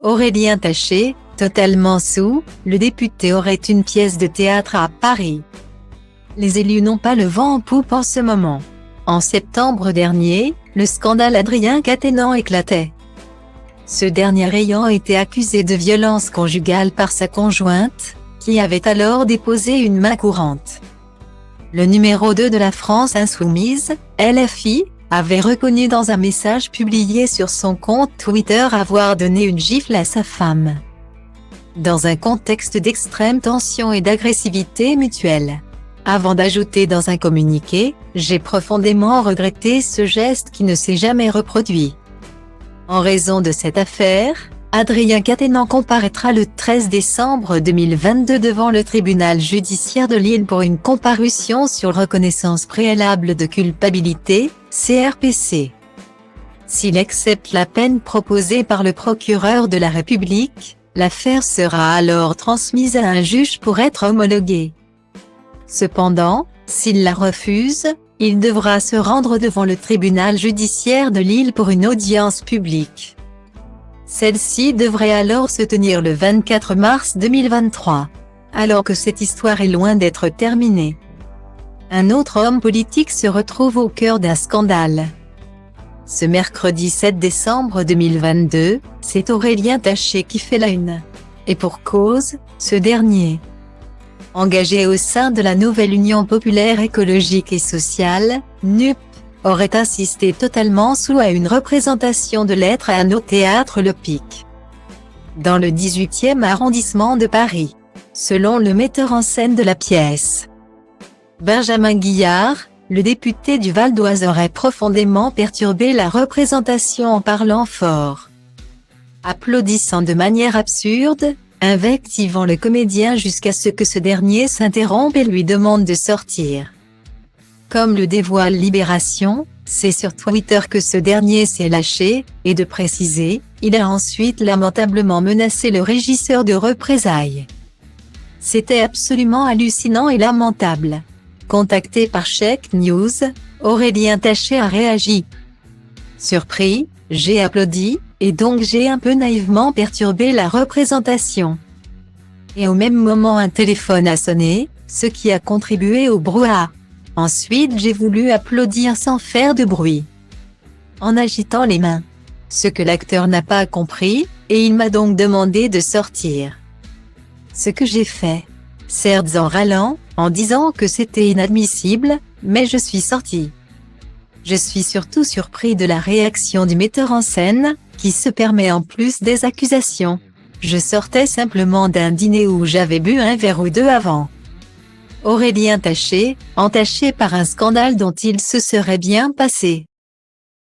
Aurélien Taché, totalement saoul, le député aurait une pièce de théâtre à Paris. Les élus n'ont pas le vent en poupe en ce moment. En septembre dernier, le scandale Adrien Quatennens éclatait. Ce dernier ayant été accusé de violence conjugale par sa conjointe, qui avait alors déposé une main courante. Le numéro 2 de la France Insoumise, LFI, avait reconnu dans un message publié sur son compte Twitter avoir donné une gifle à sa femme. Dans un contexte d'extrême tension et d'agressivité mutuelle. Avant d'ajouter dans un communiqué, j'ai profondément regretté ce geste qui ne s'est jamais reproduit. En raison de cette affaire, Adrien Quatennens comparaîtra le 13 décembre 2022 devant le tribunal judiciaire de Lille pour une comparution sur reconnaissance préalable de culpabilité, CRPC. S'il accepte la peine proposée par le procureur de la République, l'affaire sera alors transmise à un juge pour être homologuée. Cependant, s'il la refuse, il devra se rendre devant le tribunal judiciaire de Lille pour une audience publique. Celle-ci devrait alors se tenir le 24 mars 2023, alors que cette histoire est loin d'être terminée. Un autre homme politique se retrouve au cœur d'un scandale. Ce mercredi 7 décembre 2022, c'est Aurélien Taché qui fait la une. Et pour cause, ce dernier, engagé au sein de la nouvelle Union populaire écologique et sociale, NUP, aurait assisté totalement sous à une représentation de l'être à au théâtre Le Pic, dans le 18e arrondissement de Paris, selon le metteur en scène de la pièce. Benjamin Guillard, le député du Val d'Oise aurait profondément perturbé la représentation en parlant fort, applaudissant de manière absurde, invectivant le comédien jusqu'à ce que ce dernier s'interrompe et lui demande de sortir. Comme le dévoile Libération, c'est sur Twitter que ce dernier s'est lâché, et de préciser, il a ensuite lamentablement menacé le régisseur de représailles. C'était absolument hallucinant et lamentable. Contacté par Check News, Aurélien Taché a réagi. Surpris, j'ai applaudi, et donc j'ai un peu naïvement perturbé la représentation. Et au même moment un téléphone a sonné, ce qui a contribué au brouhaha. Ensuite j'ai voulu applaudir sans faire de bruit, en agitant les mains. Ce que l'acteur n'a pas compris, et il m'a donc demandé de sortir. Ce que j'ai fait. Certes en râlant, en disant que c'était inadmissible, mais je suis sorti. Je suis surtout surpris de la réaction du metteur en scène, qui se permet en plus des accusations. Je sortais simplement d'un dîner où j'avais bu un verre ou deux avant. Aurélien Taché, entaché par un scandale dont il se serait bien passé.